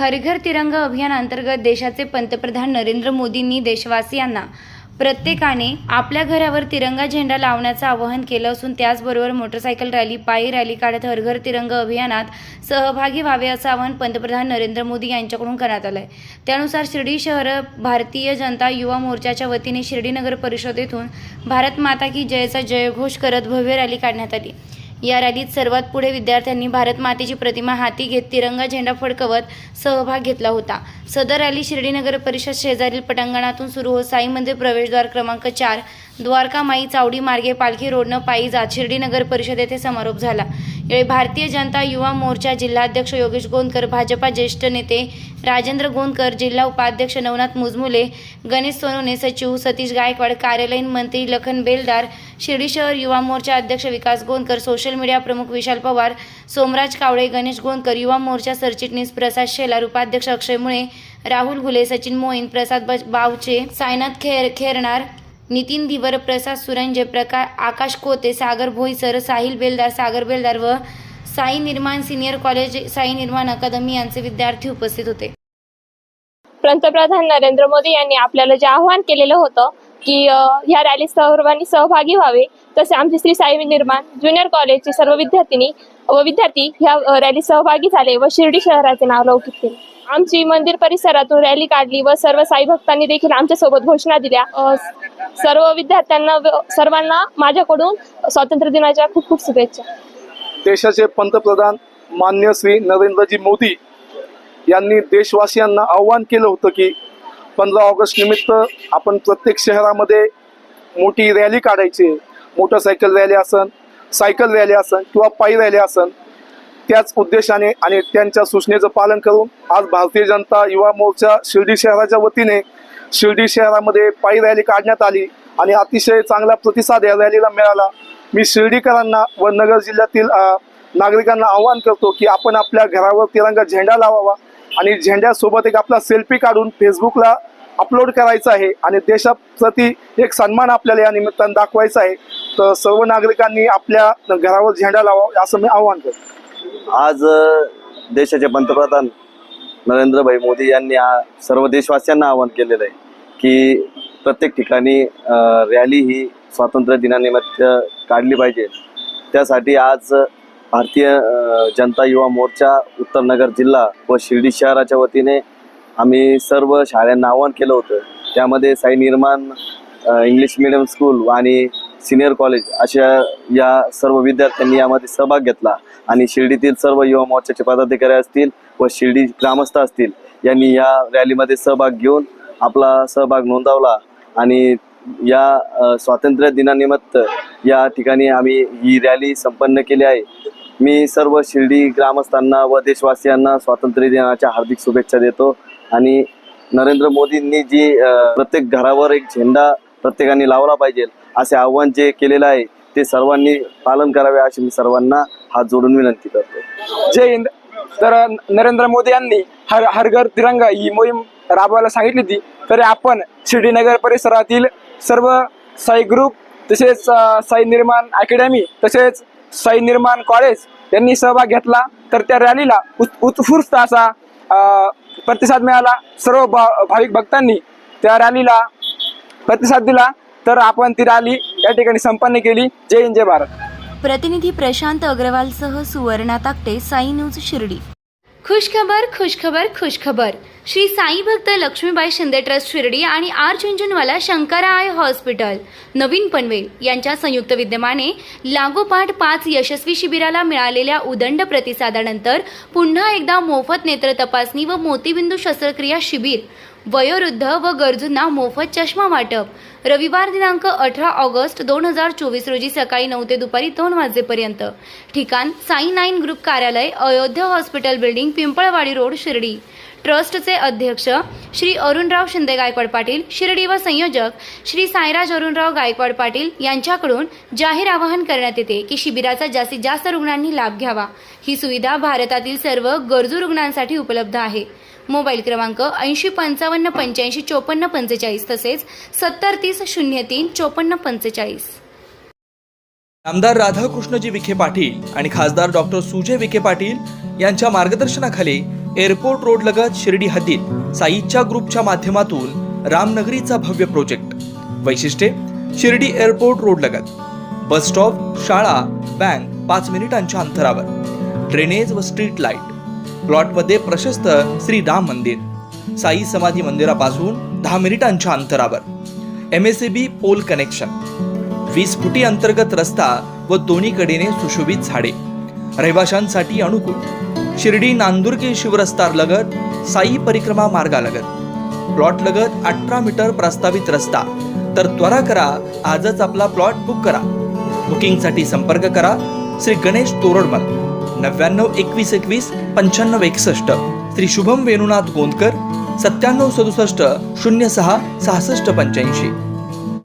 हर घर तिरंगा अभियानांतर्गत देशाचे पंतप्रधान नरेंद्र मोदींनी देशवासियांना प्रत्येकाने आपल्या घरावर तिरंगा झेंडा लावण्याचं आवाहन केलं असून त्याचबरोबर मोटरसायकल रॅली, पायी रॅली काढत हर घर तिरंगा अभियानात सहभागी व्हावे असं आवाहन पंतप्रधान नरेंद्र मोदी यांच्याकडून करण्यात आलं आहे. त्यानुसार शिर्डी शहर भारतीय जनता युवा मोर्चाच्या वतीने शिर्डी नगर परिषदेतून भारत माता की जयचा जयघोष करत भव्य रॅली काढण्यात आली. या रॅलीत सर्वात पुढे विद्यार्थ्यांनी भारत मातेची प्रतिमा हाती घेत तिरंगा झेंडा फडकवत सहभाग घेतला होता. सदर रॅली शिर्डी नगर परिषद शेजारील पटांगणातून सुरू होत साई मंदिर प्रवेशद्वार क्रमांक 4 द्वारका माई चावडी मार्गे पालखी रोडनं पायी जात शिर्डी नगर परिषद येथे समारोप झाला. यावेळी भारतीय जनता युवा मोर्चा जिल्हाध्यक्ष योगेश गोंदकर, भाजपा ज्येष्ठ नेते राजेंद्र गोंदकर, जिल्हा उपाध्यक्ष नवनाथ मुजमुले, गणेश सोनवणे, सचिव सतीश गायकवाड, कार्यालयीन मंत्री लखन बेलदार, शिर्डी शहर युवा मोर्चा अध्यक्ष विकास गोंदकर, सोशल मीडिया प्रमुख विशाल पवार, सोमराज कावळे, गणेश गोंदकर, युवा मोर्चा सरचिटणीस प्रसाद शेलार, उपाध्यक्ष अक्षय मुळे, राहुल घुले, सचिन मोईन, प्रसाद बावचे, सायनाथ खेरणार, नितीन धीवर, प्रसाद सुरंजे, आकाश कोते, सागर भोईसर, साहिल बेलदार व साई निर्माण सिनियर कॉलेज, साई निर्माण अकादमी यांचे विद्यार्थी उपस्थित होते. पंतप्रधान नरेंद्र मोदी यांनी आपल्याला जे आवाहन केलेलं होतं की ह्या रॅलीत सर्वांनी सहभागी व्हावे, तसे आमचे श्री साई निर्माण ज्युनियर कॉलेजचे सर्व विद्यार्थिनी व विद्यार्थी ह्या रॅलीत सहभागी झाले व शिर्डी शहराचे नाव लौकिक केले. आमची मंदिर परिसरातून रॅली काढली व सर्व साई भक्तांनी देखील आमच्यासोबत घोषणा दिल्या. सर्व विद्यार्थ्यांना सर्वांना माझ्याकडून स्वातंत्र्य दिनाच्या खूप खूप शुभेच्छा. देशाचे पंतप्रधान मान्य श्री नरेंद्रजी मोदी यांनी देशवासियांना आव्हान केलं होतं की 15 ऑगस्ट निमित्त आपण प्रत्येक शहरामध्ये मोठी रॅली काढायची. मोटरसायकल रॅली असन, सायकल रॅली असन किंवा पायी रॅली असन, त्याच उद्देशाने आणि त्यांच्या सूचनेचं पालन करून आज भारतीय जनता युवा मोर्चा शिर्डी शहराच्या वतीने शिर्डी शहरामध्ये पायी रॅली काढण्यात आली आणि अतिशय चांगला प्रतिसाद या रॅलीला मिळाला. मी शिर्डीकरांना व नगर जिल्ह्यातील नागरिकांना आवाहन करतो की आपण आपल्या घरावर तिरंगा झेंडा लावावा आणि झेंड्यासोबत एक आपला सेल्फी काढून फेसबुकला अपलोड करायचा आहे आणि देशाप्रती एक सन्मान आपल्याला या निमित्तानं दाखवायचा आहे. तर सर्व नागरिकांनी आपल्या घरावर झेंडा लावावा असं मी आवाहन करतो. आज देशाचे पंतप्रधान नरेंद्रभाई मोदी यांनी सर्व देशवासियांना आवाहन केलेलं आहे की प्रत्येक ठिकाणी रॅली ही स्वातंत्र्य दिनानिमित्त काढली पाहिजे. त्यासाठी आज भारतीय जनता युवा मोर्चा उत्तरनगर जिल्हा व शिर्डी शहराच्या वतीने आम्ही सर्व शाळांना आवाहन केलं होतं. त्यामध्ये साई निर्माण इंग्लिश मीडियम स्कूल आणि सिनियर कॉलेज अशा या सर्व विद्यार्थ्यांनी यामध्ये सहभाग घेतला आणि शिर्डीतील सर्व युवा मोर्चाचे पदाधिकारी असतील व शिर्डी ग्रामस्थ असतील यांनी या रॅलीमध्ये सहभाग घेऊन आपला सहभाग नोंदवला आणि या स्वातंत्र्य दिनानिमित्त या ठिकाणी आम्ही ही रॅली संपन्न केली आहे. मी सर्व शिर्डी ग्रामस्थांना व देशवासियांना स्वातंत्र्य दिनाच्या हार्दिक शुभेच्छा देतो आणि नरेंद्र मोदींनी जी प्रत्येक घरावर एक झेंडा प्रत्येकाने लावला पाहिजे असे आव्हान जे केलेलं आहे ते सर्वांनी पालन करावे अशी मी सर्वांना हात जोडून विनंती करतो. जय हिंद. तर नरेंद्र मोदी यांनी हर घर तिरंगा ही मोहीम राबवायला सांगितली होती. तरी आपण शिर्डी नगर परिसरातील सर्व साई ग्रुप तसेच साई निर्माण अकॅडमी तसेच साई निर्माण कॉलेज यांनी सहभाग घेतला. तर त्या रॅलीला उत्स्फूर्त असा प्रतिसाद मिळाला. सर्व भाविक भक्तांनी त्या रॅलीला प्रतिसाद दिला. तर आपण ती रॅली या ठिकाणी संपन्न केली. जय हिंद, जय भारत. प्रतिनिधी प्रशांत अग्रवालसह सुवर्णा ताकटे, साई न्यूज शिर्डी. खुशखबर खुशखबर खुशखबर. श्री साई भक्त लक्ष्मीबाई शिंदे ट्रस्ट शिर्डी आणि R Jhunjhunwala Shankara eye hospital नवीन पनवेल यांच्या संयुक्त विद्यमाने लागोपाठ 5 यशस्वी शिबिराला मिळालेल्या उदंड प्रतिसादानंतर पुन्हा एकदा मोफत नेत्र तपासणी व मोतीबिंदू शस्त्रक्रिया शिबिर, वयोवृद्ध व गरजूंना मोफत चष्मा वाटप. रविवार दिनांक 18 ऑगस्ट 2024 रोजी सकाळी 9 ते दुपारी 2 वाजेपर्यंत. ठिकाण साई 9 ग्रुप कार्यालय, Ayodhya hospital building, Pimpalwadi road, Shirdi. ट्रस्टचे अध्यक्ष श्री अरुणराव शिंदे गायकवाड पाटील शिर्डी व संयोजक श्री साईराज अरुणराव गायकवाड पाटील यांच्याकडून जाहीर आवाहन करण्यात येते की शिबिराचा जास्तीत जास्त रुग्णांनी लाभ घ्यावा. ही सुविधा भारतातील सर्व गरजू रुग्णांसाठी उपलब्ध आहे. मोबाईल क्रमांक 8055 85 54 45 तसेच 70 30 03 54 45. आमदार राधाकृष्णजी विखे पाटील आणि खासदार डॉक्टर सुजय विखे पाटील यांच्या मार्गदर्शनाखाली एअरपोर्ट रोड लगत शिर्डी हद्दीत साईच्या ग्रुपच्या माध्यमातून रामनगरीचा भव्य प्रोजेक्ट. वैशिष्ट्ये: शिर्डी एअरपोर्ट रोड लगत बस स्टॉप, शाळा, बँक 5 मिनिटांच्या अंतरावर, ड्रेनेज व स्ट्रीट लाईट. प्लॉटमध्ये प्रशस्त श्री राम मंदिर, साई समाधी मंदिरापासून 10 मिनिटांच्या अंतरावर, MSAB पोल कनेक्शन, 20 फुटी अंतर्गत रस्ता व दोन्ही कडेने सुशोभित झाडे, रहिवाशांसाठी अनुकूल. शिर्डी नांदुर्गे शिवरस्तार लगत साई परिक्रमा मार्गालगत. प्लॉट लगत 18 मीटर प्रस्तावित रस्ता. तर त्वरा करा, आजच आपला प्लॉट बुक करा. बुकिंगसाठी संपर्क करा श्री गणेश तोरडमल 99 21 21 95 61, श्री शुभम वेणुनाथ गोंदकर 97 67 06 66 85.